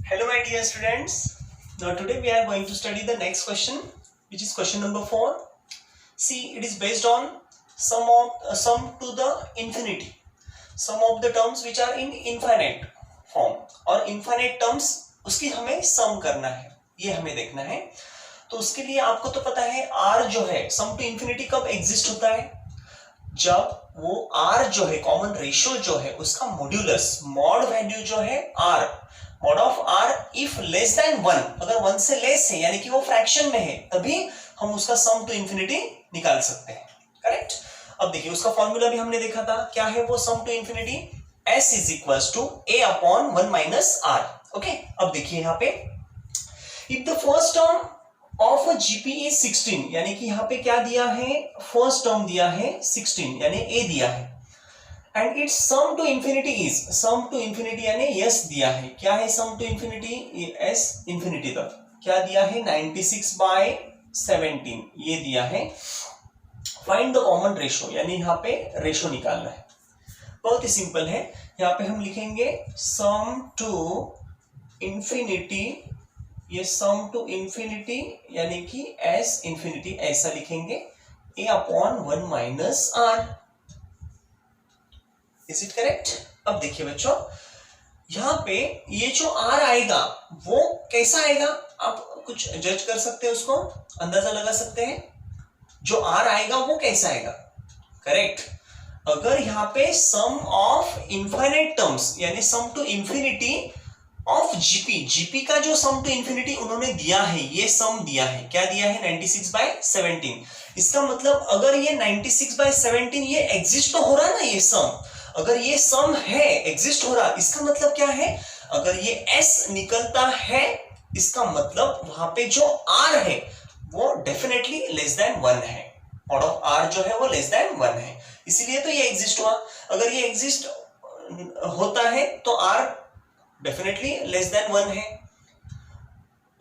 Hello my dear students. Now today we are going to study the next question, which is question number 4. See, it is based on sum to the infinity. Some of the terms which are in infinite form और infinite terms उसकी हमें sum करना है, ये हमें देखना है। तो उसके लिए आपको तो पता है r जो है sum to infinity कब exist होता है, जब वो r जो है कॉमन रेशियो जो है उसका मॉड्यूलस मॉड वैल्यू जो है r mod of r if less than 1, अगर 1 से लेस है यानी कि वो फ्रैक्शन में है तभी हम उसका सम टू इंफिनिटी निकाल सकते हैं। करेक्ट। अब देखिए उसका फॉर्मूला भी हमने देखा था, क्या है वो sum to infinity, s is equals to a upon 1 minus r। Okay, अब देखिए यहाँ पे if the first term of GP is 16, यानी कि यहाँ पे क्या दिया है, फर्स्ट टर्म दिया है 16 यानी a दिया है, and it's sum to infinity is, sum to infinity यानी यस दिया है, क्या है सम टू इंफिनिटी, ये s इंफिनिटी तक क्या दिया है 96/17 ये दिया है। फाइंड द कॉमन रेशियो, यानी यहाँ पे रेशियो निकालना है। बहुत ही सिंपल है, यहाँ पे हम लिखेंगे सम टू इंफिनिटी, ये सम टू इंफिनिटी यानी कि s इंफिनिटी ऐसा लिखेंगे a upon 1 minus r। Is it correct. अब देखिए बच्चों यहाँ पे ये जो r आएगा वो कैसा आएगा, आप कुछ जज कर सकते हैं, उसको अंदाजा लगा सकते हैं जो r आएगा वो कैसा आएगा। करेक्ट। अगर यहाँ पे सम ऑफ इनफाइनाइट टर्म्स यानी सम टू इंफिनिटी ऑफ जीपी का जो सम टू इंफिनिटी उन्होंने दिया है, ये सम दिया है, क्या दिया है 96/17। इसका मतलब अगर ये 96/17 ये एग्जिस्ट तो हो रहा है ना, ये सम, अगर ये सम है एग्जिस्ट हो रहा, इसका मतलब क्या है, अगर ये s निकलता है इसका मतलब वहां पे जो r है वो डेफिनेटली लेस देन 1 है, मॉड ऑफ r जो है वो लेस देन 1 है, इसीलिए तो ये एग्जिस्ट हुआ। अगर ये एग्जिस्ट होता है तो r डेफिनेटली लेस देन 1 है।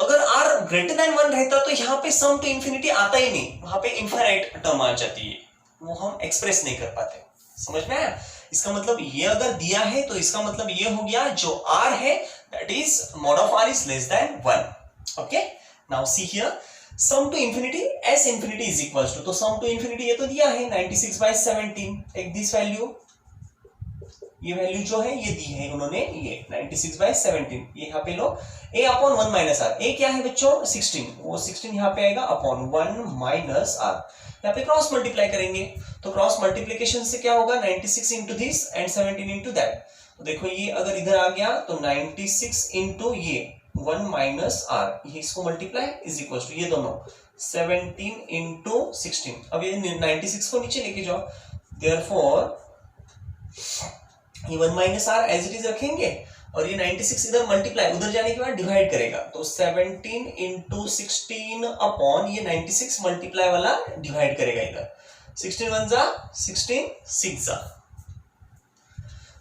अगर r ग्रेटर देन 1 रहता तो यहाँ पे सम टू इंफिनिटी आता ही नहीं, वहां पे इनफाइनाइट टर्म आ जाती है, वो हम एक्सप्रेस नहीं कर पाते। समझ में आया। इसका मतलब ये अगर दिया है तो इसका मतलब ये हो गया जो r है that is mod of r is less than 1। Okay, now see here sum to infinity s infinity is equals to, तो सम टू इंफिनिटी ये तो दिया है 96/17, टेक दिस वैल्यू, ये वैल्यू जो है ये दी है उन्होंने, ये 96/17, ये यहाँ पे लो a upon 1 minus r, a क्या है बच्चों 16, वो 16 यहाँ पे आएगा अपॉन 1 माइनस r, यहाँ पे क्रॉस मल्टीप्लाई करेंगे तो क्रॉस मल्टीप्लिकेशन से क्या होगा 96 into this and 17 into that. तो देखो ये अगर इधर आ गया तो 96 इंटू ये 1 माइनस r, ये इसको मल्टीप्लाई इज इक्वल टू ये दोनों 17 इंटू 16। अब ये 96 को नीचे लेके जाओ, देयरफॉर ये 1 minus r as it is रखेंगे और ये 96 इधर मल्टीप्लाई उधर जाने के बाद डिवाइड करेगा तो 17 इंटू 16 अपॉन ये 96 मल्टीप्लाई वाला डिवाइड करेगा इधर, 16 1 जा 16 6 जा,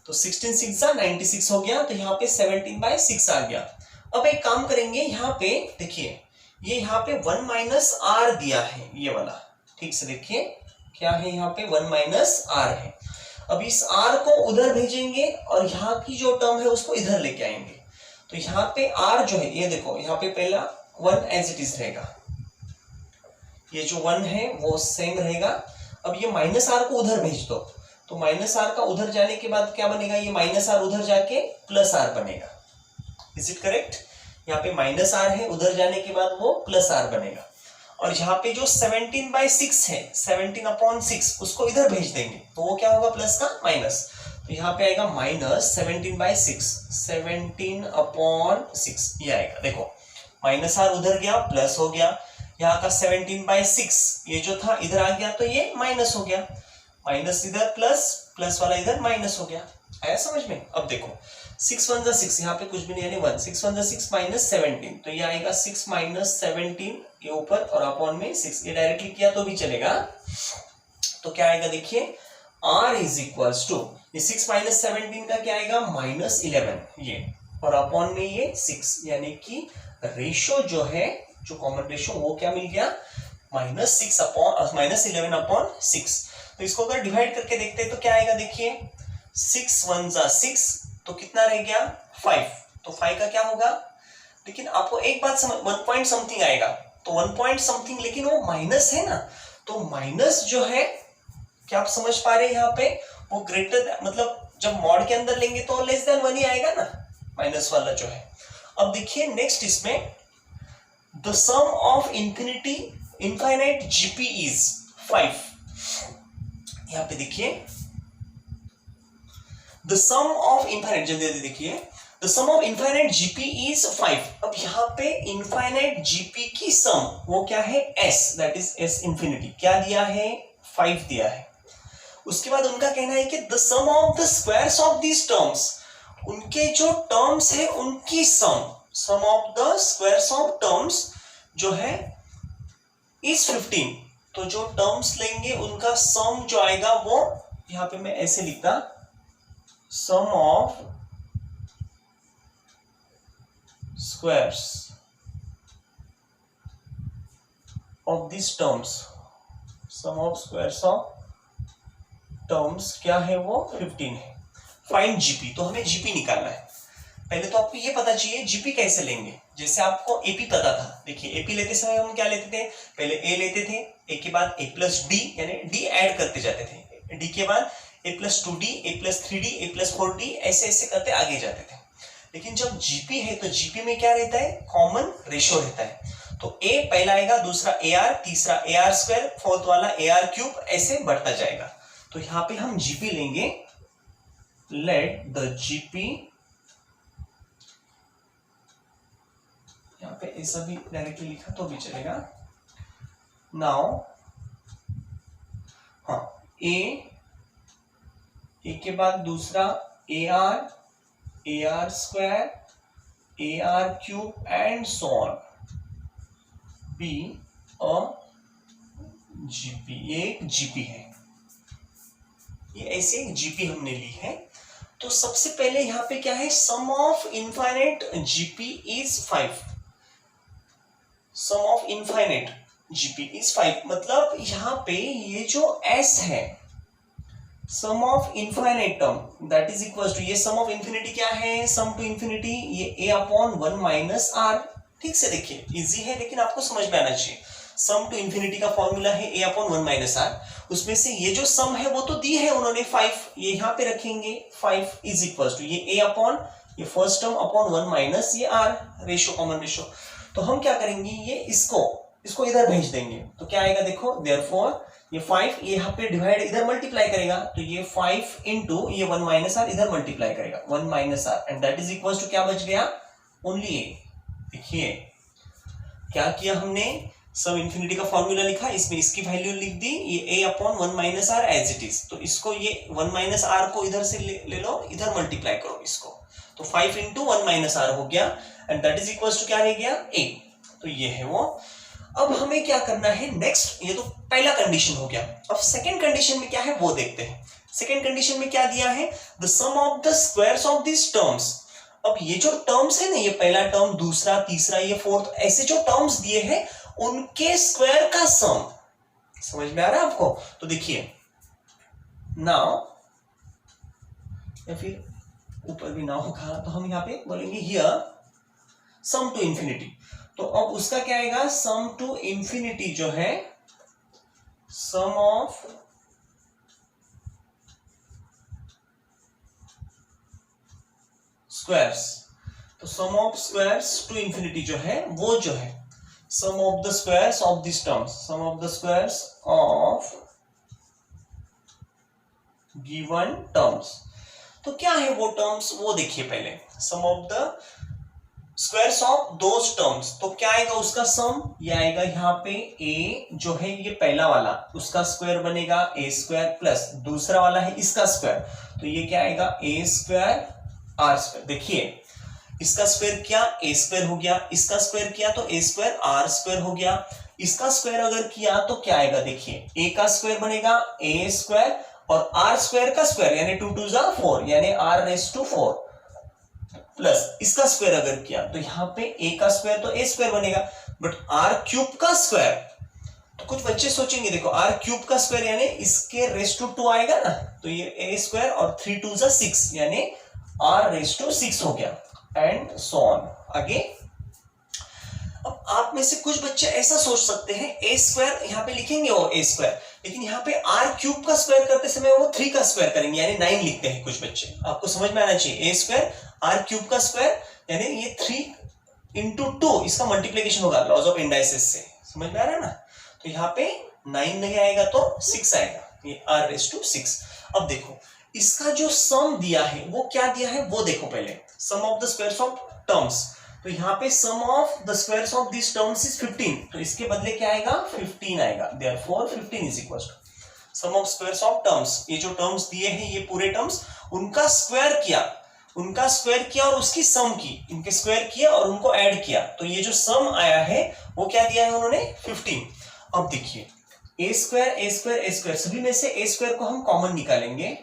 तो 16 6 जा 96 हो गया, तो यहाँ पे 17/6 आ गया। अब एक काम करेंगे, यहाँ पे देखिए ये यहाँ पे 1 माइनस r दिया है, ये वाला ठीक से देखिए क्या है, यहाँ पे 1 माइनस r है। अब इस r को उधर भेजेंगे और यहाँ की जो टर्म है उसको इधर लेके आएंगे, तो यहाँ पे r जो है ये देखो यहाँ पे पहला 1 एज इट इज रहेगा, ये जो 1 है वो सेम रहेगा। अब ये माइनस r को उधर भेज दो, तो माइनस r का उधर जाने के बाद क्या बनेगा, ये माइनस r उधर जाके प्लस r बनेगा। Is it correct. यहाँ पे माइनस r है, उधर जाने के बाद वो प्लस r बनेगा, और यहाँ पे जो 17/6 है 17/6 उसको इधर भेज देंगे तो वो क्या होगा प्लस का माइनस, तो यहाँ पे आएगा माइनस 17/6, 17/6 ये आएगा। देखो माइनस r उधर गया प्लस हो गया, यहाँ का 17/6 ये जो था इधर आ गया तो ये माइनस हो गया, माइनस इधर प्लस, प्लस वाला इधर माइनस हो गया। आया समझ में। अब देखो 6 1 6, यहाँ पे कुछ भी नहीं यानी 1, 6 1 6 माइनस 17, तो ये आएगा 6 माइनस 17 ये ऊपर और अपॉन में 6, ये डायरेक्टली किया तो भी चलेगा। तो क्या आएगा देखिए r इज इक्वल्स टू, ये 6 माइनस 17 का क्या आएगा -11 ये, और अपॉन में ये 6, यानी कि रेशियो जो है जो कॉमन रेशियो वो क्या मिल गया -11/6। तो इसको अगर डिवाइड करके देखते हैं तो क्या आएगा देखिए 6 1 जा 6, तो कितना रह गया 5, तो 5 का क्या होगा लेकिन आपको एक बात समझ, 1 पॉइंट समथिंग आएगा तो 1 पॉइंट समथिंग, लेकिन वो माइनस है ना, तो माइनस जो है, क्या आप समझ पा रहे हैं यहाँ पे, वो ग्रेटर, मतलब जब मॉड के अंदर लेंगे तो लेस देन 1 ही आएगा ना, माइनस वाला जो है। अब देखिए नेक्स्ट इसमें, the sum of infinite GP is 5। यहां पे देखिए द सम ऑफ इनफाइनाइट, जल्दी जल्दी देखिए, the sum of infinite GP is 5। अब यहां पे इनफाइनाइट जीपी की सम वो क्या है, s, that is s infinity, क्या दिया है, 5 दिया है। उसके बाद उनका कहना है कि the sum of the squares of these terms, उनके जो टर्म्स है उनकी sum of the squares of terms जो है इज 15। तो जो टर्म्स लेंगे उनका सम जो आएगा वो, यहां पे मैं ऐसे लिखता, sum of squares of this terms, sum of squares of terms क्या है वो 15 है। फाइंड जीपी, तो हमें जीपी निकालना है। पहले तो आपको ये पता चाहिए जीपी कैसे लेंगे। जैसे आपको एपी पता था, देखिए एपी लेते समय हम क्या लेते थे, पहले ए लेते थे, ए के बाद ए प्लस डी, यानी डी ऐड करते जाते थे, डी के बाद ए प्लस 2d, ए प्लस 3d, ए प्लस 4d, ऐसे ऐसे करते आगे जाते थे। लेकिन जब जीपी है तो जीपी में क्या रहता है, कॉमन रेशियो रहता है। तो ए पहला आएगा, दूसरा ए आर, तीसरा ए आर स्क्वायर, फोर्थ वाला ए आर क्यूब, ऐसे बढ़ता जाएगा। तो यहां पे हम जीपी लेंगे, लेट द जीपी, यहाँ पे ऐसा भी डायरेक्टली लिखा तो भी चलेगा। नाउ हाँ, ए के बाद दूसरा A R square, A R cube and so on, be a GP, ये एक जीपी है, ये ऐसे एक जीपी हमने ली है। तो सबसे पहले यहां पे क्या है, sum of infinite GP is 5, sum of infinite GP is 5, मतलब यहां पे ये जो s है, sum of infinite term that is equal to, ये सम ऑफ इन्फिनिटी क्या है, सम टू इन्फिनिटी, ये a अपॉन 1 माइनस आर। ठीक से देखिए, इजी है लेकिन आपको समझ में आना चाहिए। सम टू इन्फिनिटी का फॉर्मूला है a अपॉन 1 माइनस आर, उसमें से ये जो सम है वो तो दी है उन्होंने 5, ये यहां पे रखेंगे, 5 इज इक्वल टू ये a अपॉन, ये फर्स्ट टर्म अपॉन 1 माइनस ये r, रेशियो कॉमन रेशियो। तो हम क्या करेंगे, ये इसको इधर भेज देंगे, तो क्या आएगा देखो, देयरफॉर ये 5 ये यहाँ पे डिवाइड, इधर मल्टीप्लाई करेगा, तो ये 5 इंटू ये 1 माइनस आर इधर मल्टीप्लाई करेगा, 1 minus R, and that is equal to क्या बच गया, ओनली ए। देखिए क्या किया हमने, सब इन्फिनिटी का फॉर्मूला लिखा, इसमें इसकी वैल्यू लिख दी, ये a upon 1 minus R as it is. तो इसको ये 1 माइनस आर को इधर से ले लो, इधर मल्टीप्लाई करो इसको, तो 5 इंटू 1 माइनस आर हो गया, and that is equal to क्या रह गया, a। तो ये है वो। अब हमें क्या करना है नेक्स्ट, ये तो पहला कंडीशन हो गया। अब सेकंड कंडीशन में क्या है वो देखते हैं। सेकंड कंडीशन में क्या दिया है, the sum of the squares of this terms. अब ये जो टर्म्स है ना, ये पहला टर्म, दूसरा, तीसरा, ये फोर्थ, ऐसे जो टर्म्स दिए हैं उनके स्क्वायर का सम, समझ में आ रहा है आपको। तो देखिए नाउ, या फिर ऊपर भी ना होगा तो हम यहां पे बोलेंगे हियर सम टू इंफिनिटी। तो अब उसका क्या आएगा, सम टू इंफिनिटी जो है, सम ऑफ स्क्वायर्स, तो sum of squares to infinity जो है वो जो है sum of the squares of this terms, sum of the squares of given terms. तो क्या है वो टर्म्स वो देखिए पहले, sum of the squares of those terms, तो क्या आएगा उसका सम, ये आएगा यहाँ पे a जो है ये पहला वाला, उसका स्क्वायर बनेगा a स्क्वायर, प्लस दूसरा वाला है इसका स्क्वायर, तो ये क्या आएगा a स्क्वायर r स्क्वायर। देखिए इसका स्क्वायर किया a स्क्वायर हो गया, इसका स्क्वायर किया तो a स्क्वायर r स्क्वायर हो गया, इसका स्क्वायर अगर किया तो क्या आएगा, देखिए a का स्क्वायर बनेगा a स्क्वायर और r स्क्वायर का स्क्वायर यानी 2 2 जा 4 यानी r रेज़ टू 4, प्लस इसका स्क्वायर अगर किया तो यहाँ पे a का स्क्वायर तो a स्क्वायर बनेगा, बट r क्यूब का स्क्वायर, तो कुछ बच्चे सोचेंगे देखो r क्यूब का स्क्वायर यानी इसके रेज़ टू 2 आएगा ना, तो ये a स्क्वायर और 3 2 जा 6 यानी r रेज़ टू 6 हो गया, एंड सो ऑन। आगे आप में से कुछ बच्चे ऐसा सोच सकते हैं ए स्क्वायर यहाँ पे लिखेंगे वो ए स्क्वायर, लेकिन यहाँ पे आर क्यूब का स्क्वायर करते समय वो 3 का स्क्वायर करेंगे यानी 9 लिखते हैं कुछ बच्चे। आपको समझ में आना चाहिए, ए स्क्वायर आर क्यूब का स्क्वायर यानी ये 3 into 2 इसका मल्टीप्लीकेशन होगा लॉज ऑफ इंडाइसिस से। समझ में आ रहा है ना? तो यहाँ पे 9 नहीं आएगा तो 6 आएगा, ये r रेज़ टू 6। अब देखो इसका जो सम दिया है वो क्या दिया है वो देखो पहले, sum of the squares of terms. तो यहाँ पे sum of the squares of this terms is 15, तो इसके बदले क्या आएगा 15 आएगा। Therefore 15 is equal to sum of squares of terms. ये जो टर्म्स दिए हैं ये पूरे टर्म्स उनका स्क्वायर किया और उसकी सम की, इनके स्क्वायर किया और उनको ऐड किया, तो ये जो सम आया है वो क्या दिया है उन्होंने 15। अब देखिए ए स्क्वायर सभी में से ए स्क्वायर को हम कॉमन निकालेंगे।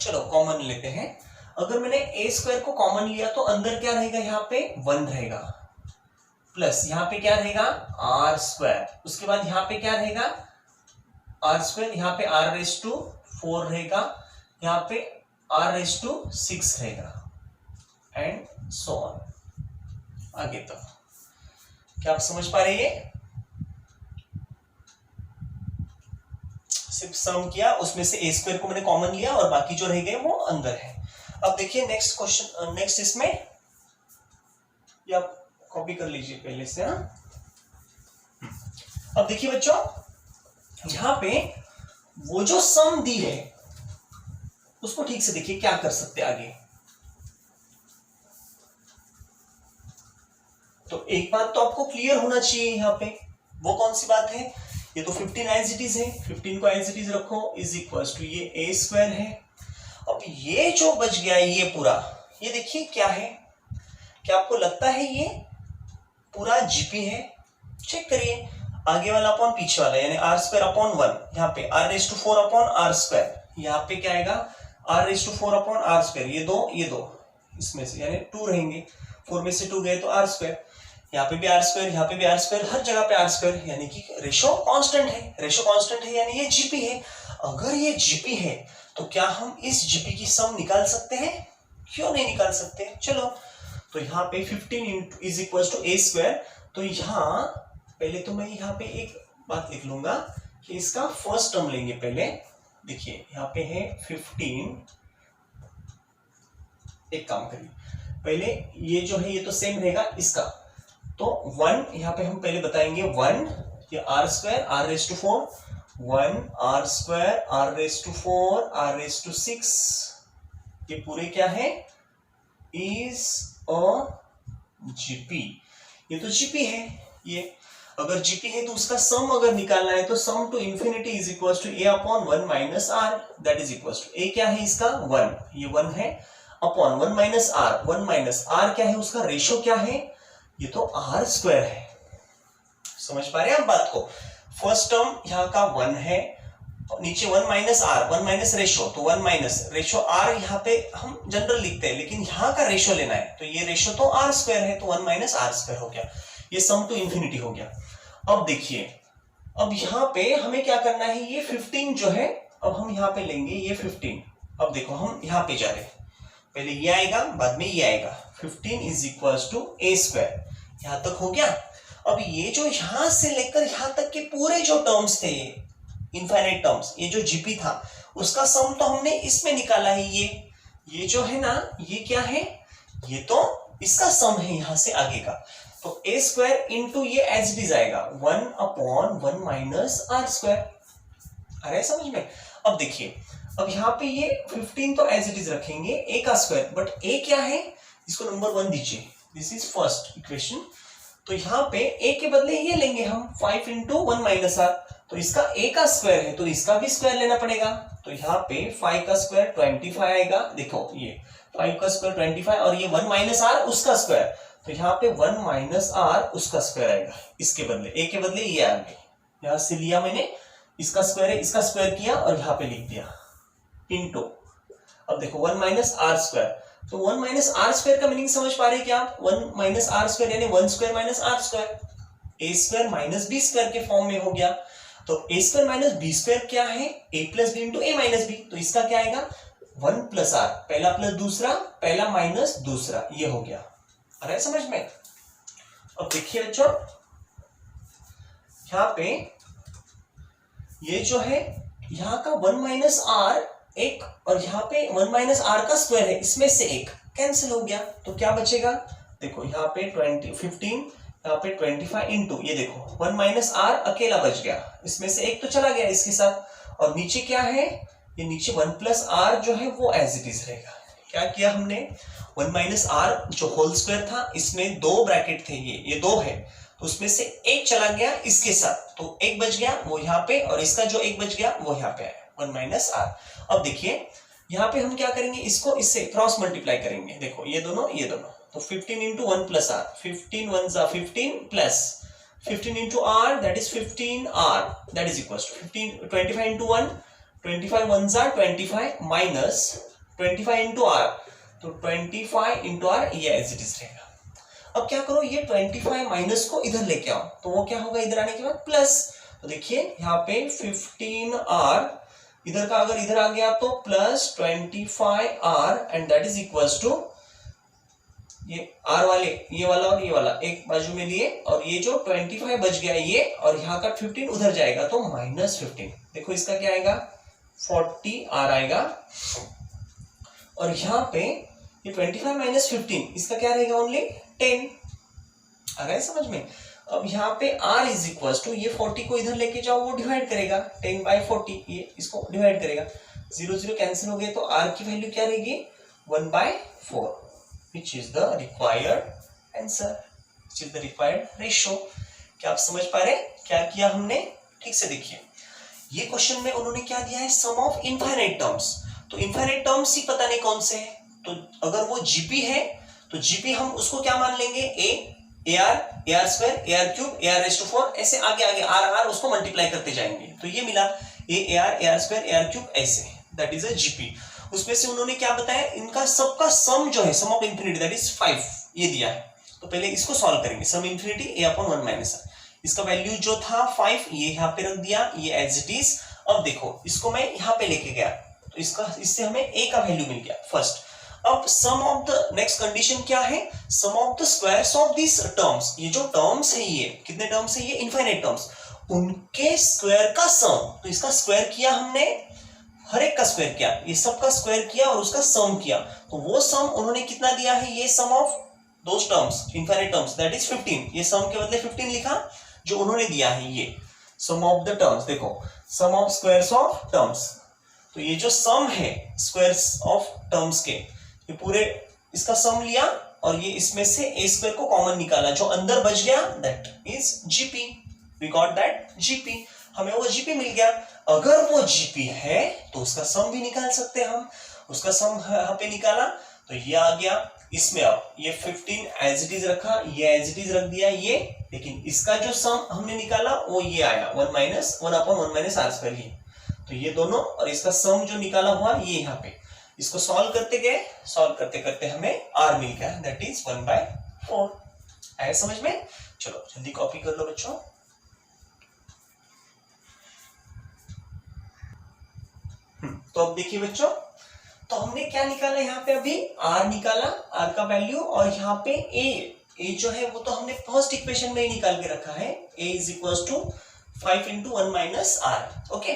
चलो कॉमन लेते हैं। अगर मैंने ए स्क्वायर को कॉमन लिया तो अंदर क्या रहेगा, यहाँ पे 1 रहेगा, प्लस यहाँ पे क्या रहेगा आर स्क्वायर, उसके बाद यहाँ पे क्या रहेगा आर स्क्वायर, यहाँ पे आर रेज़ टू 4 रहेगा, यहाँ पे आर रेज़ टू 6 रहेगा एंड सो ऑन आगे तक। क्या आप समझ पा रहे हैं? सिर्फ सम किया, उसमें से ए स्क्वायर को मैंने कॉमन लिया और बाकी जो रह गए वो अंदर है। अब देखिए नेक्स्ट क्वेश्चन, नेक्स्ट इसमें या कॉपी कर लीजिए पहले से। अब देखिए बच्चों यहां पे वो जो सम दी है उसको ठीक से देखिए क्या कर सकते हैं आगे। तो एक बात तो आपको क्लियर होना चाहिए यहाँ पे, वो कौन सी बात है, ये तो 15 एज इट इज है, 15 को एज इट इज रखो इज इक्वल टू ये ए स्क्वायर है। अब ये जो बच गया ये पूरा, ये देखिए क्या है, क्या आपको लगता है ये पूरा जीपी है? चेक करिए, आगे वाला अपॉन पीछे वाला यानी आर स्क्वायर अपॉन 1, यहाँ पे R raise to 4 upon R square, यहाँ पे क्या आएगा R raise to 4 upon R square, ये दो इसमें से यानी 2 रहेंगे, 4 में से 2 गए तो आर स्क्वायर, यहाँ पे भी आर स्क्वायर, यहाँ पे भी आर स्क्वायर, हर जगह पे आर स्क्वायर, यानी कि रेशो कांस्टेंट है, यानी ये जीपी है। अगर ये जीपी है तो क्या हम इस जीपी की सम निकाल सकते हैं? क्यों नहीं निकाल सकते? चलो तो यहाँ पे 15 is equal to A square. तो यहाँ पहले तो मैं यहाँ पे एक बात लिख लूंगा कि इसका फर्स्ट टर्म लेंगे पहले। देखिए यहाँ पे है 15, एक काम करिए पहले ये जो है ये तो सेम रहेगा इसका, तो 1 यहाँ पे हम पहले बताएंगे 1, ये R square R raise to 4, 1 R square R raise to 4 R raise to 6, ये पूरे क्या है इज अ जीपी। ये तो जीपी है, ये अगर जीपी है तो उसका सम अगर निकालना है तो sum to infinity is equal to A upon 1 minus R, that is equal to A क्या है इसका 1, ये 1 है upon 1 minus R, 1 minus R क्या है उसका रेशो क्या है, ये तो आर स्क्वायर है। समझ पा रहे हैं आप बात को? फर्स्ट टर्म यहाँ का 1 है, नीचे 1 माइनस आर, 1 माइनस रेशो, तो 1 माइनस रेशो आर यहाँ पे हम जनरल लिखते हैं, लेकिन यहाँ का रेशो लेना है तो ये रेशो तो आर स्क्वायर है, तो 1 माइनस आर स्क्वायर हो गया, ये सम टू इंफिनिटी हो गया। अब देखिए अब यहाँ पे हमें क्या करना है, ये 15 जो है अब हम यहाँ पे लेंगे ये 15। अब देखो हम यहाँ पे जा रहे हैं, पहले ये आएगा बाद में ये आएगा, 15 is equal to A square, यहां तक हो गया। अब ये जो यहां से लेकर यहां तक के पूरे जो टर्म्स थे इनफाइनाइट टर्म्स, ये जो जीपी था उसका सम तो हमने इसमें निकाला है, ये जो है ना ये क्या है, ये तो इसका सम है यहां से आगे का, तो ए स्क्वायर इंटू ये एज इट इज आएगा 1 अपॉन 1 माइनस आर स्क्वायर। आ रहा है समझ में? अब देखिए अब यहाँ पे ये 15 तो एज इट इज रखेंगे, ए का स्क्वायर, बट ए क्या है इसको नंबर 1 दीजिए, दिस इज फर्स्ट इक्वेशन। तो यहाँ पे ए के बदले ये लेंगे हम 5 इंटू 1 माइनस आर, तो इसका ए का स्क्वायर है तो इसका भी स्क्वायर लेना पड़ेगा, तो यहाँ पे 5 का स्क्वायर 25 आएगा, देखो ये 5 का स्क्वायर 25 और ये 1 माइनस आर उसका स्क्वायर, तो यहाँ पे 1 माइनस आर उसका स्क्वायर आएगा, इसके बदले ए के बदले ये आ गए, यहाँ से लिया मैंने, इसका स्क्वायर है इसका स्क्वायर किया और यहाँ पे लिख दिया इंटू, अब देखो 1 माइनस आर स्क्वायर, तो 1 माइनस आर स्क्वायर का मीनिंग समझ पा रहे हैं क्या आप? 1 माइनस आर स्क्वायर यानी 1 square minus R square, A square minus B square के फॉर्म में हो गया। तो A square minus B square क्या है, A plus B into A minus B, तो इसका क्या आएगा 1 प्लस आर, पहला प्लस दूसरा, पहला माइनस दूसरा, ये हो गया। आ रहा है समझ में? अब देखिए बच्चों, यहाँ पे ये जो है यहाँ का 1 माइनस आर एक, और यहाँ पे 1 माइनस आर का स्क्वायर है, इसमें से एक कैंसिल हो गया, तो क्या बचेगा? देखो यहाँ पे 15, यहाँ पे 25 इंटू, ये देखो 1 माइनस आर अकेला बच गया, इसमें से एक तो चला गया इसके साथ, और नीचे क्या है, ये नीचे 1 प्लस आर जो है वो एज इट इज रहेगा। क्या किया हमने, 1 माइनस आर जो होल स्क्वायर था, इसमें दो ब्रैकेट थे, ये दो है, तो उसमें से एक चला गया इसके साथ, तो एक बच गया वो यहाँ पे, और इसका जो एक बच गया वो यहाँ पे आया 1 माइनस आर। अब देखिए यहाँ पे हम क्या करेंगे, इसको इससे क्रॉस मल्टीप्लाई करेंगे, देखो ये दोनों, तो 15 इंटू 1 प्लस आर, 15 1 जा 15 plus 15 into R that is 15 R that is equal to 15, 25 into 1, 25 1 जा 25 माइनस 25 इंटू आर, तो 25 इंटू आर ये एज इट इज रहेगा। अब क्या करो, ये 25 माइनस को इधर लेके आओ, तो वो क्या होगा इधर आने के बाद प्लस, तो देखिए यहाँ पे 15 आर इधर का अगर इधर आ गया तो plus 25 R and that is equals to, ये आर वाले ये वाला और ये वाला एक बाजू में लिए, और ये जो 25 बच गया ये, और यहाँ का 15 उधर जाएगा तो माइनस 15, देखो इसका क्या आएगा 40 आर आएगा, और यहाँ पे ये 25 माइनस 15 इसका क्या रहेगा ओनली 10। आ रहा है समझ में? अब यहाँ पे r इज इक्वल टू, ये 40 को इधर लेके जाओ वो डिवाइड करेगा 10 बाई 40, ये इसको डिवाइड करेगा, 0 0 कैंसिल हो गए, तो r की वैल्यू क्या रहेगी 1 by 4, which is the required answer, which is the required ratio. क्या आप समझ पा रहे क्या किया हमने? ठीक से देखिए, ये क्वेश्चन में उन्होंने क्या दिया है, सम ऑफ इनफाइनाइट टर्म्स, तो इनफाइनाइट टर्म्स ही पता नहीं कौन से है, तो अगर वो जीपी है तो जीपी हम उसको क्या मान लेंगे, A R square, A R cube, A R raise to 4, ऐसे आगे आगे आर उसको मल्टीप्लाई करते जाएंगे, तो ये मिला ए R square, A R cube, ऐसे, दैट इज अ जीपी। उसमें से उन्होंने क्या बताया, इनका सबका सम जो है, sum of infinity that is 5, ये दिया है, तो पहले इसको सॉल्व करेंगे, sum infinity A upon 1 minus R, इसका वैल्यू जो था 5, ये यहाँ पे रख दिया, ये एज इट इज। अब देखो इसको मैं यहाँ पे लेके गया, तो इससे हमें ए का वैल्यू मिल गया फर्स्ट। अब sum of the next condition क्या है, sum of the squares of this terms, ये जो टर्म्स है, ये कितने टर्म्स है, ये इनफाइनाइट टर्म्स, उनके स्क्वायर का सम, तो इसका स्क्वायर किया हमने, हर एक का स्क्वायर किया, ये सब का स्क्वायर किया और उसका सम किया, तो वो सम उन्होंने कितना दिया है, ये sum of those terms infinite terms that is 15, ये सम के बदले 15 लिखा जो उन्होंने दिया है, ये सम ऑफ द टर्म्स, देखो सम ऑफ स्क्वायर्स ऑफ टर्म्स, तो ये जो सम है स्क्वायर्स ऑफ टर्म्स के, ये पूरे इसका सम लिया, और ये इसमें से ए स्क्वायर को कॉमन निकाला, जो अंदर बच गया that is GP, we got that GP, हमें वो जीपी मिल गया। अगर वो जीपी है तो उसका सम भी निकाल सकते हैं हम, उसका सम यहाँ पे निकाला, तो ये आ गया, इसमें अब ये 15 एज इट इज रखा, ये एज इट इज रख दिया ये, लेकिन इसका जो सम हमने निकाला वो ये आया 1 अपॉन 1 माइनस आर स्क्वायर, ये तो ये दोनों, और इसका सम जो निकाला हुआ ये यहाँ पे, इसको सॉल्व करते गए, सॉल्व करते करते हमें r मिल गया दैट इज 1/4। आया समझ में? चलो जल्दी कॉपी कर लो बच्चों। तो अब देखिए बच्चों, तो हमने क्या निकाला यहाँ पे, अभी r निकाला, r का वैल्यू, और यहाँ पे a जो है वो तो हमने फर्स्ट इक्वेशन में ही निकाल के रखा है, a is equal to 5 into 1 minus R. Okay,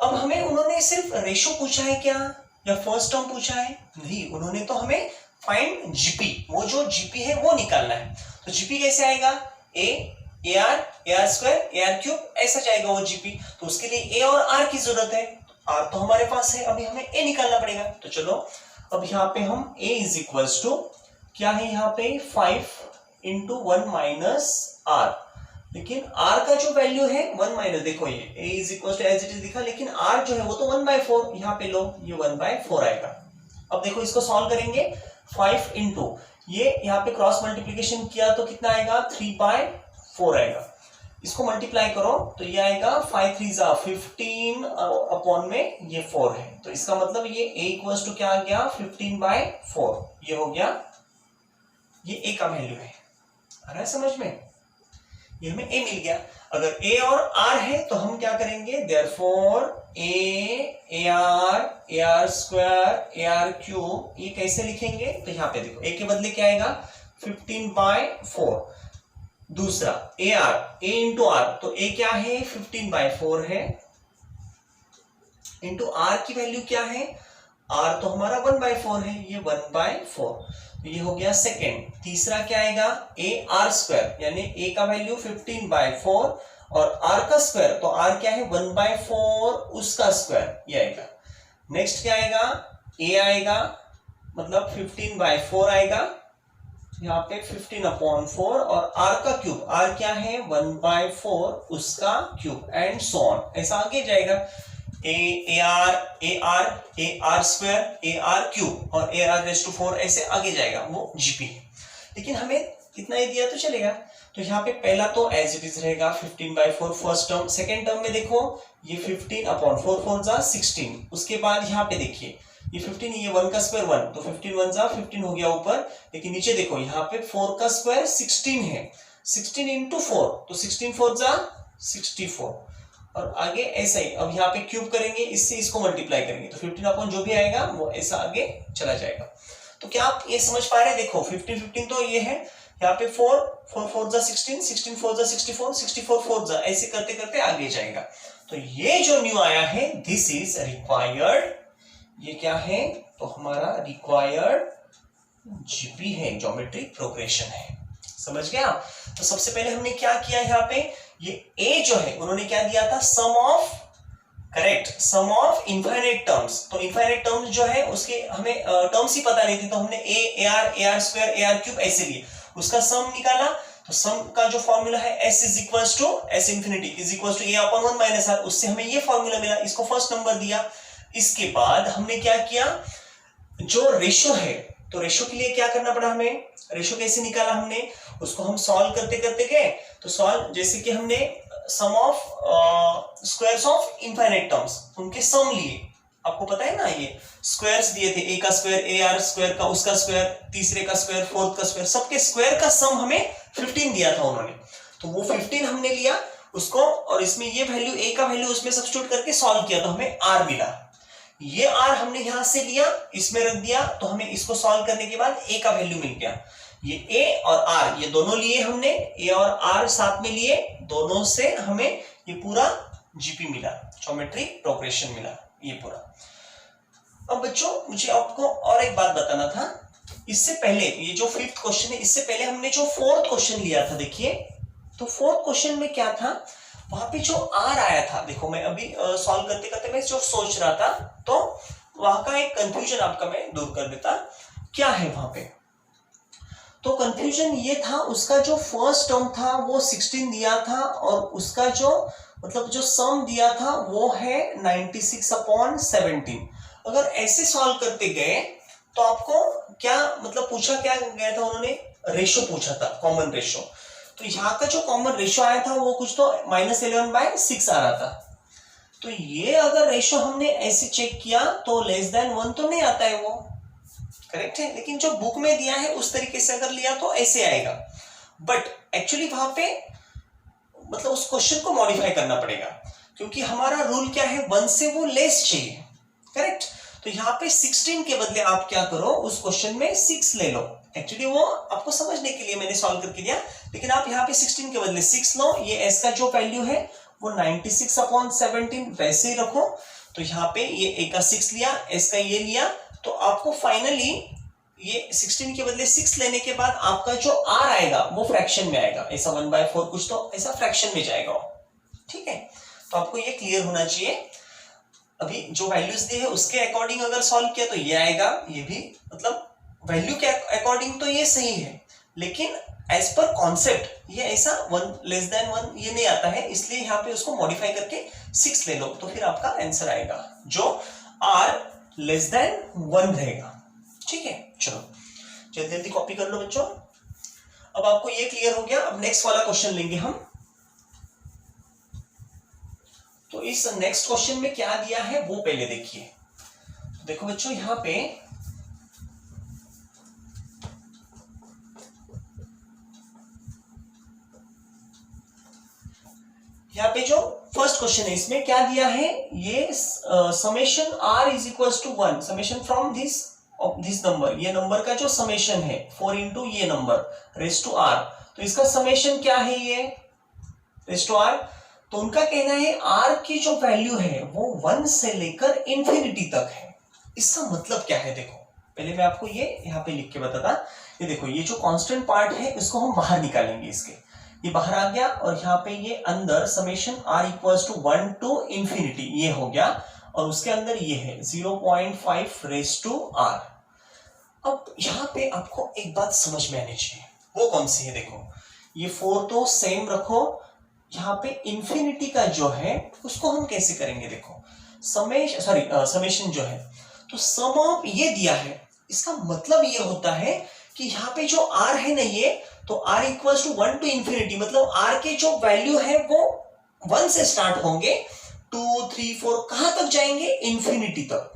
अब हमें उन्होंने सिर्फ रेशो पूछा है क्या, या फर्स्ट टर्म पूछा है? नहीं, उन्होंने तो हमें फाइंड जीपी, वो जो जीपी है वो निकालना है। तो जीपी कैसे आएगा, ए R square, A R cube, ऐसा जाएगा वो जीपी, तो उसके लिए ए और आर की जरूरत है, आर तो हमारे पास है, अभी हमें ए निकालना पड़ेगा। तो चलो अब यहाँ पे हम ए इज इक्वल्स टू क्या है, यहाँ पे 5 इंटू 1 माइनस आर, लेकिन r का जो वैल्यू है 1 माइनस, देखो ये a is equal to as it is दिखा, लेकिन r जो है वो तो 1/4, यहाँ पे लो ये 1/4 आएगा। अब देखो इसको सॉल्व करेंगे, 5 इंटू ये यहाँ पे क्रॉस मल्टीप्लीकेशन किया तो कितना आएगा 3/4 आएगा, इसको मल्टीप्लाई करो तो ये आएगा 5 3 जा 15 अपॉन में ये 4 है, तो इसका मतलब ये a इक्वल टू क्या आ गया 15/4, ये हो गया, ये a का वैल्यू है। आ रहा है समझ में? ये हमें a मिल गया। अगर a और r है तो हम क्या करेंगे, therefore ar square, ar cube, ये कैसे लिखेंगे, तो यहाँ पे देखो a के बदले क्या आएगा 15/4। दूसरा A R, A into R, तो ए क्या है 15/4 है, इंटू आर की वैल्यू क्या है, आर तो हमारा 1/4 है, ये 1/4, तो ये हो गया सेकेंड। तीसरा क्या आएगा, ए आर स्क्वायर, यानी ए का वैल्यू 15/4 और आर का स्क्वायर, तो आर क्या है 1/4 उसका स्क्वायर, ये आएगा। नेक्स्ट क्या आएगा, ए आएगा, मतलब 15/4 आएगा, यहाँ पे 15/4 और आर का क्यूब, आर क्या है 1/4 उसका क्यूब, एंड सो ऑन, ऐसा आगे जाएगा। ए R square, A R cube और ए आर रेज़ टू 4, ऐसे आगे जाएगा, वो जीपी है। लेकिन हमें इतना ही दिया तो चलेगा, तो यहाँ पे पहला तो एज इट इज रहेगा 15/4 फर्स्ट टर्म। सेकेंड टर्म में देखो ये 15/4 4 जा 16, उसके बाद यहाँ पे देखिए ये 15, ये 1 का स्क्वायर 1, तो 15 1 जा 15 हो गया ऊपर, लेकिन नीचे देखो यहाँ पे 4 का स्क्वायर 16 है, 16 इंटू 4, तो 16 4 जा 64, और आगे ऐसा ही। अब यहाँ पे क्यूब करेंगे, इससे इसको मल्टीप्लाई करेंगे, तो 15 अपॉन जो भी आएगा वो ऐसा आगे चला जाएगा। तो क्या आप ये समझ पा रहे हैं, देखो 15 15 तो ये है, यहाँ पे 4 4 4 जा 16, 16 4 जा 64, 64 4 जा, ऐसे करते करते आगे जाएगा। तो ये जो न्यू आया है, दिस इज रिक्वायर्ड, ये क्या है, तो हमारा रिक्वायर्ड जीपी है, ज्योमेट्री प्रोग्रेशन है। समझ गया। तो सबसे पहले हमने क्या किया, यहाँ पे ये ए जो है उन्होंने क्या दिया था, sum of, correct, sum of infinite terms. तो इनफाइनाइट टर्म्स जो है उसके हमें टर्म्स ही पता नहीं थे, तो हमने ए R square, A R cube ऐसे लिए, उसका सम निकाला। तो सम का जो फॉर्मूला है s is equals to s infinity is equals to a upon 1 minus r, उससे हमें ये फॉर्मूला मिला, इसको फर्स्ट नंबर दिया। इसके बाद हमने क्या किया, जो रेशो है, तो रेशो के लिए क्या करना पड़ा हमें, रेशो कैसे निकाला हमने, उसको हम सॉल्व करते करते गए। तो सॉल्व, जैसे कि हमने sum of squares of infinite terms, उनके सम लिए, आपको पता है ना, ये स्क्वायर्स दिए थे, ए का स्क्वायर, ए आर स्क्वायर का उसका स्क्वायर, तीसरे का स्क्वायर, फोर्थ का स्क्वायर, सबके स्क्वायर का सम हमें 15 दिया था उन्होंने, तो वो 15 हमने लिया उसको, और इसमें ये वैल्यू, ए का वैल्यू उसमें सब्स्टिट्यूट करके सॉल्व किया, तो हमें आर मिला। ये आर हमने यहां से लिया, इसमें रख दिया, तो हमें इसको सॉल्व करने के बाद ए का वैल्यू मिल गया। ये ए और आर, ये दोनों लिए हमने, ए और आर साथ में लिए, दोनों से हमें ये पूरा जीपी मिला, ज्योमेट्री प्रोग्रेशन मिला, ये पूरा। अब बच्चों मुझे आपको और एक बात बताना था, इससे पहले ये जो 5th क्वेश्चन है, इससे पहले हमने जो 4th क्वेश्चन लिया था, देखिए, तो 4th क्वेश्चन में क्या था, वहां पे जो आर आया था, देखो मैं अभी सॉल्व करते करते मैं जो सोच रहा था, तो वहां का एक कंफ्यूजन आपका मैं दूर कर देता। क्या है वहां पे, तो कंफ्यूजन ये था, उसका जो फर्स्ट टर्म था वो 16 दिया था, और उसका जो मतलब जो सम दिया था वो है 96/17। अगर ऐसे सॉल्व करते गए तो आपको क्या मतलब पूछा क्या गया था, उन्होंने रेशो पूछा था, कॉमन रेशो। तो यहाँ का जो कॉमन रेशो आया था वो कुछ तो -11/6 आ रहा था। तो ये अगर रेशो हमने ऐसे चेक किया तो लेस देन 1 तो नहीं आता है, वो करेक्ट है, लेकिन जो बुक में दिया है उस तरीके से अगर लिया तो ऐसे आएगा। बट एक्चुअली वहां पे मतलब उस क्वेश्चन को मॉडिफाई करना पड़ेगा, क्योंकि हमारा रूल क्या है, 1 से वो लेस चाहिए, करेक्ट। तो यहाँ पे 16 के बदले आप क्या करो, उस क्वेश्चन में 6 ले लो। एक्चुअली वो आपको समझने के लिए मैंने सॉल्व करके दिया, लेकिन आप यहाँ पे 16 के बदले 6 लो। ये s का जो वैल्यू है वो 96/17 वैसे ही रखो। तो यहाँ पे ये a का 6 लिया, s का ये लिया, तो आपको फाइनली ये 16 के बदले 6 लेने के बाद आपका जो r आएगा वो फ्रैक्शन में आएगा, ऐसा 1/4 कुछ तो ऐसा फ्रैक्शन में जाएगा, ठीक है। तो आपको ये क्लियर होना चाहिए। अभी जो वैल्यूज दी है उसके अकॉर्डिंग अगर सॉल्व किया तो ये आएगा, ये भी मतलब वैल्यू के अकॉर्डिंग तो ये सही है, लेकिन एज पर कॉन्सेप्ट ये ऐसा 1 लेस देन 1 ये नहीं आता है, इसलिए यहाँ पे उसको मॉडिफाई करके 6 ले लो, तो फिर आपका आंसर आएगा जो r लेस देन 1 रहेगा, ठीक है। चलो जल्दी जल्दी कॉपी कर लो बच्चों। अब आपको ये क्लियर हो गया। अब नेक्स्ट वाला क्वेश्चन लेंगे हम। तो इस नेक्स्ट क्वेश्चन में क्या दिया है वो पहले देखिए। तो देखो बच्चों यहां पे जो फर्स्ट क्वेश्चन है इसमें क्या दिया है, ये summation r is equal to 1, summation from this of this number, ये नंबर का जो समेशन है 4 इंटू ये नंबर रेस टू आर, तो इसका समेशन क्या है ये रेस टू आर। तो उनका कहना है आर की जो वैल्यू है वो 1 से लेकर इंफिनिटी तक है। इसका मतलब क्या है देखो, पहले मैं आपको ये यहाँ पे लिख के बताता। ये देखो ये जो कांस्टेंट पार्ट है इसको हम बाहर निकालेंगे, इसके ये बाहर आ गया और यहाँ पे ये अंदर summation R equals to 1 to infinity ये हो गया, और उसके अंदर ये है 0.5 रेस टू आर। अब यहाँ पे आपको एक बात समझ में आनी चाहिए, वो कौन सी है देखो, ये 4 तो सेम रखो, यहाँ पे इंफिनिटी का जो है उसको हम कैसे करेंगे देखो, समेशन जो है, तो सम ऑफ ये दिया है, इसका मतलब ये होता है कि यहाँ पे जो r है ना ये, तो r equals to 1 to infinity, मतलब r के जो वैल्यू है वो 1 से स्टार्ट होंगे, 2 3 4 कहां तक जाएंगे, इंफिनिटी तक।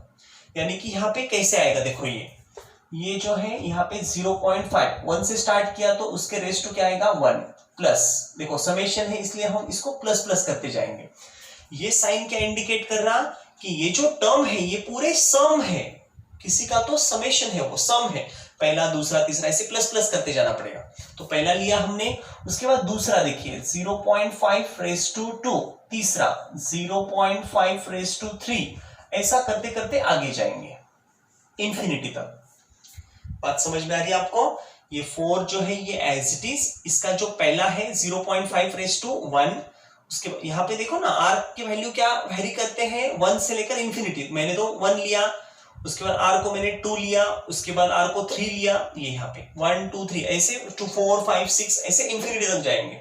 यानी कि यहाँ पे कैसे आएगा देखो, ये जो है यहाँ पे 0.5 1 से स्टार्ट किया तो उसके रेस टू क्या आएगा 1 प्लस, देखो समेशन है इसलिए हम इसको प्लस प्लस करते जाएंगे। ये साइन क्या इंडिकेट कर रहा कि ये जो टर्म है ये पूरे सम है, किसी का तो समेशन है वो सम है, पहला दूसरा तीसरा ऐसे प्लस प्लस करते जाना पड़ेगा। तो पहला लिया हमने, उसके बाद दूसरा देखिए 0.5 रेस टू 2, तीसरा 0.5 रेस टू 3, ऐसा करते करते आगे जाएंगे इंफिनिटी तक। बात समझ में आ रही है आपको। ये 4 जो है ये एज इट इज, इसका जो पहला है 0.5 रेस टू 1, उसके यहाँ पे देखो ना आर की वैल्यू क्या वेरी करते हैं 1 से लेकर इंफिनिटी, मैंने तो 1 लिया, उसके बाद आर को मैंने 2 लिया, उसके बाद आर को 3 लिया, ये यहाँ पे 1 2 3 ऐसे 2 4 5 6 ऐसे इंफिनिटी तक जाएंगे,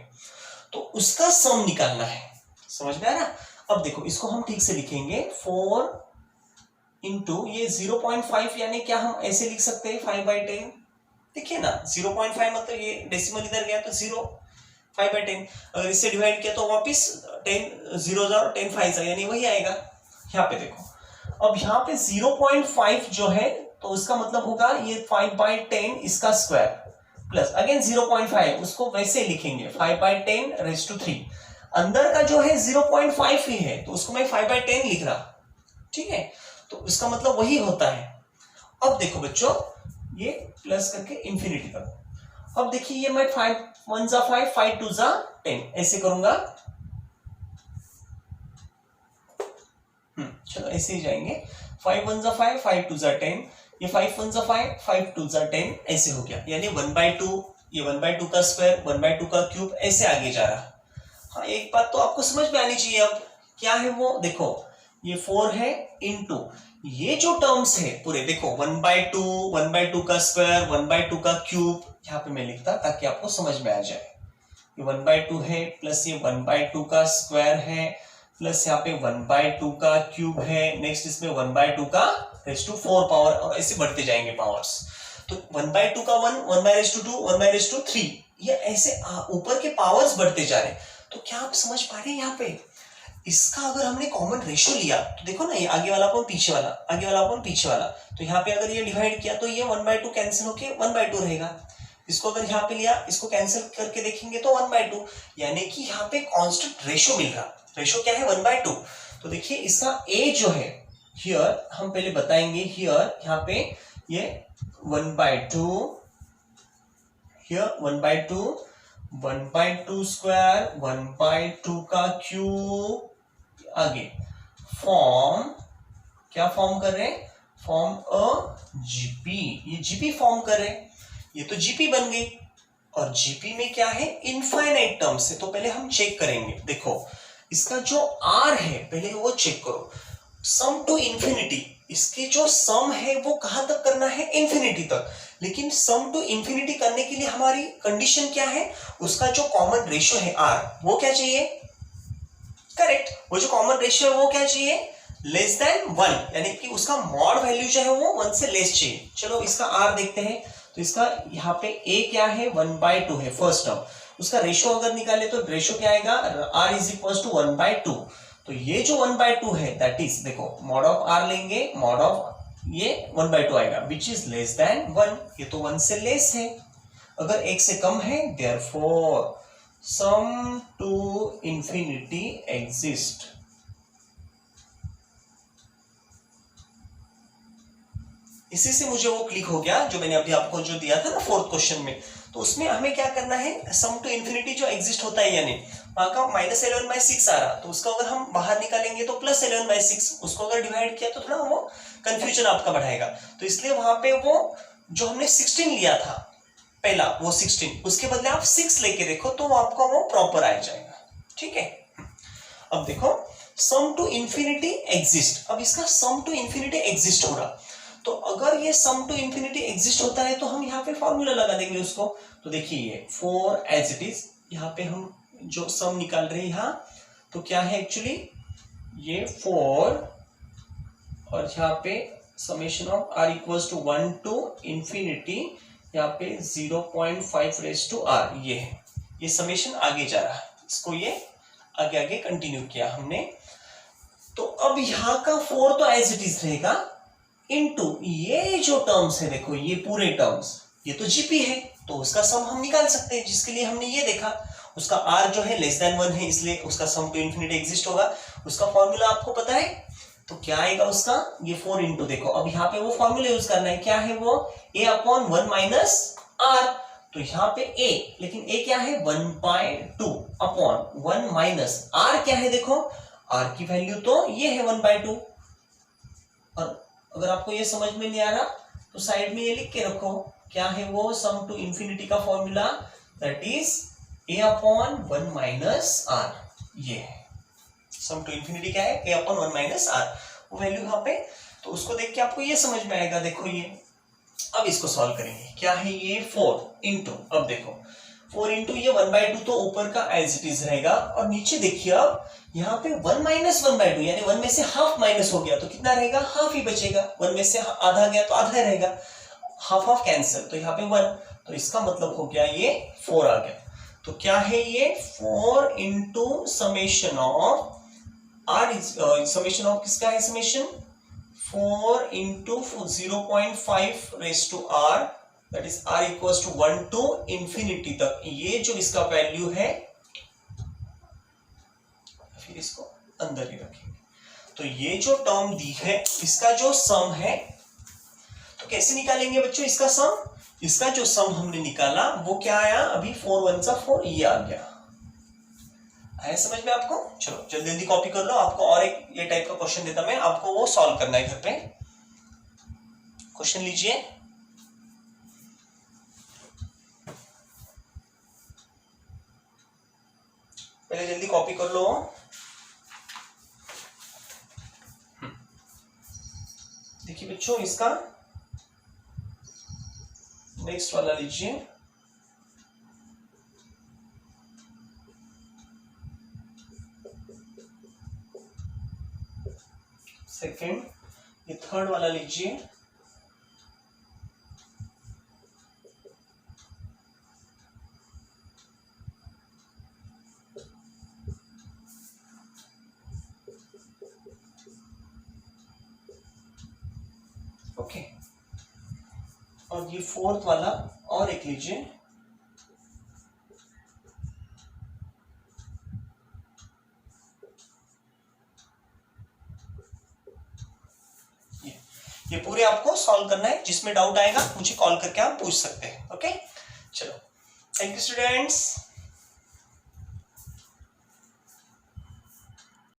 तो उसका सम निकालना है। समझ में आ रहा। अब देखो इसको हम ठीक से लिखेंगे 4 इंटू ये 0.5, यानी क्या हम ऐसे लिख सकते हैं 5/10, देखिए ना 0.5 मतलब ये डेसिमल इधर गया तो 0, 5/10, अगर इससे डिवाइड किया तो वापिस 10 0 और 10 5 यानी वही आएगा। यहाँ पे देखो, अब यहाँ पे 0.5 जो है तो उसका मतलब होगा ये 5/10 इसका स्क्वायर प्लस अगेन 0.5, उसको वैसे लिखेंगे 5/10 रेज़ टू 3, अंदर का जो है 0.5 ही है तो उसको मैं 5/10 लिख रहा, ठीक है, तो इसका मतलब वही होता है। अब देखो बच्चों ये प्लस करके इंफिनिटी तक, अब देखिए ये मैं 5 1 जा 5 5 2 जा 10 ऐसे करूंगा, चलो ऐसे ही जाएंगे, 5 1 जा 5 5 2 जा 10, ये 5 1 जा 5 5 2 जा 10 ऐसे हो गया, यानी 1/2, ये 1/2 का स्क्वायर 1/2 का क्यूब ऐसे आगे जा रहा। हाँ एक बात तो आपको समझ में आनी चाहिए, अब क्या है वो देखो, ये 4 है इंटू ये जो टर्म्स है पूरे देखो 1/2 का स्क्वायर 1/2 का क्यूब, यहाँ पे मैं लिखता ताकि आपको समझ में आ जाए, ये 1/2 है प्लस ये 1/2 का स्क्वायर है प्लस यहाँ पे 1/2 का क्यूब है, नेक्स्ट इसमें 1/2 का रेज़ टू 4 पावर, और ऐसे बढ़ते जाएंगे पावर्स, तो 1/2 का 1 1/2 1/3, ये ऐसे ऊपर के पावर्स बढ़ते जा रहे। तो क्या आप समझ पा रहे हैं यहाँ पे, इसका अगर हमने कॉमन रेशियो लिया तो देखो ना ये आगे वाला अपन पीछे वाला, आगे वाला अपन पीछे वाला, तो यहाँ पे अगर ये डिवाइड किया तो ये 1/2 कैंसिल होके 1/2 रहेगा, इसको अगर यहाँ पे लिया इसको कैंसिल करके देखेंगे तो 1/2, यानी कि यहाँ पे कांस्टेंट रेशियो मिल रहा, रेशियो क्या है 1/2। तो देखिए इसका a जो है हियर हम पहले बताएंगे, हियर यहाँ पे ये 1/2, हियर 1/2 1/2 स्क्वायर 1/2 का क्यूब, आगे फॉर्म क्या फॉर्म कर रहे हैं, फॉर्म अ जीपी, ये जीपी फॉर्म कर रहे हैं, ये तो जीपी बन गई, और जीपी में क्या है इनफाइनाइट टर्म्स है, तो पहले हम चेक करेंगे, देखो इसका जो आर है पहले वो चेक करो, सम टू इंफिनिटी, इसके जो सम है वो कहां तक करना है इंफिनिटी तक, लेकिन सम टू इंफिनिटी करने के लिए हमारी कंडीशन क्या है, उसका जो कॉमन रेशियो है आर वो क्या चाहिए, करेक्ट, वो जो कॉमन रेशियो है वो क्या चाहिए लेस देन 1, यानी कि उसका मॉड वैल्यू जो है वो 1 से लेस चाहिए। चलो इसका आर देखते हैं, तो इसका यहाँ पे a क्या है 1/2 है फर्स्ट टर्म, उसका रेशियो अगर निकाले तो रेशियो क्या आएगा r इज इक्वल टू 1/2, तो ये जो 1/2 है दैट इज देखो मॉड ऑफ r लेंगे, मॉड ऑफ ये 1/2 आएगा विच इज लेस देन 1, ये तो 1 से लेस है, अगर 1 से कम है therefore sum to infinity exist. इसी से मुझे वो क्लिक हो गया जो मैंने अभी आपको जो दिया था ना फोर्थ क्वेश्चन में। तो उसमें हमें क्या करना है, सम टू इन्फिनिटी जो एग्जिस्ट होता है यानी वहां का -11/6 आ रहा, तो उसका अगर हम बाहर निकालेंगे तो +11/6, उसको अगर डिवाइड किया तो थोड़ा वो कंफ्यूजन आपका बढ़ाएगा। तो इसलिए वहां पे वो जो हमने 16 लिया था पहला, वो 16 उसके बदले आप 6 लेके देखो तो आपको वो प्रॉपर आ जाएगा। ठीक है, अब देखो सम टू इन्फिनिटी एग्जिस्ट, अब इसका सम टू इन्फिनिटी एग्जिस्ट हो रहा, तो अगर ये सम टू इन्फिनिटी एग्जिस्ट होता है तो हम यहाँ पे फॉर्मूला लगा देंगे उसको। तो देखिए ये 4 एज इट इज, यहाँ पे हम जो सम निकाल रहे हैं यहाँ, तो क्या है एक्चुअली ये 4 और यहाँ पे summation of r equals to 1 to infinity, यहाँ पे 0.5 रेज टू r, ये है, ये समेशन आगे जा रहा है, इसको ये आगे आगे कंटिन्यू किया हमने। तो अब यहाँ का 4 तो एज इट इज रहेगा, इनटू ये जो टर्म्स है देखो ये पूरे टर्म्स, ये तो जीपी है तो उसका सम हम निकाल सकते हैं, जिसके लिए हमने ये देखा उसका r जो है <1 है इसलिए उसका सम टू इन्फिनिटी एग्जिस्ट होगा। उसका फॉर्मूला आपको पता है, तो क्या आएगा उसका, ये 4 इंटू, देखो अब यहाँ पे वो फॉर्मूला यूज करना है, क्या है वो a/1 माइनस r, तो यहाँ पे a, लेकिन a क्या है 1/2 अपॉन 1 माइनस r क्या है, देखो r की वैल्यू तो ये है 1/2, और अगर आपको ये समझ में नहीं आ रहा तो साइड में ये लिख के रखो, क्या है वो सम टू इन्फिनिटी का formula, that is a/1 minus r, ये है सम टू इन्फिनिटी क्या है a/1 माइनस r, वो वैल्यू यहाँ पे, तो उसको देख के आपको ये समझ में आएगा। देखो ये अब इसको सॉल्व करेंगे, क्या है ये 4 इंटू, अब देखो 4 इंटू ये 1/2 तो ऊपर का एज इट इज रहेगा, और नीचे देखिए अब यहाँ पे 1 माइनस 1/2 यानी 1 में से हाफ माइनस हो गया तो कितना रहेगा, हाफ ही बचेगा, 1 में से आधा गया तो आधा रहेगा, हाफ हाफ कैंसिल, तो यहाँ पे 1, तो इसका मतलब हो गया ये 4 आ गया। तो क्या है ये 4 into summation of r, summation of किसका है, summation 4 into 0.5 raise to r, that is r equals to 1 to infinity तक, ये जो इसका वैल्यू है, फिर इसको अंदर ही रखेंगे, तो ये जो टर्म दी है इसका जो सम है, तो कैसे निकालेंगे बच्चों इसका सम, इसका जो सम हमने निकाला वो क्या आया, अभी 4 1 सा 4, ये आ गया, आया समझ में आपको। चलो जल्दी जल्दी कॉपी कर लो, आपको और एक ये टाइप का क्वेश्चन देता मैं, आपको वो सॉल्व करना है घर पे। क्वेश्चन लीजिए, पहले जल्दी कॉपी कर लो। देखिए बच्चों इसका नेक्स्ट वाला लीजिए, सेकंड, ये थर्ड वाला लीजिए, ओके, और ये फोर्थ वाला और एक लीजिए, ये पूरे आपको सॉल्व करना है, जिसमें डाउट आएगा मुझे कॉल करके आप पूछ सकते हैं। ओके चलो, थैंक यू स्टूडेंट्स।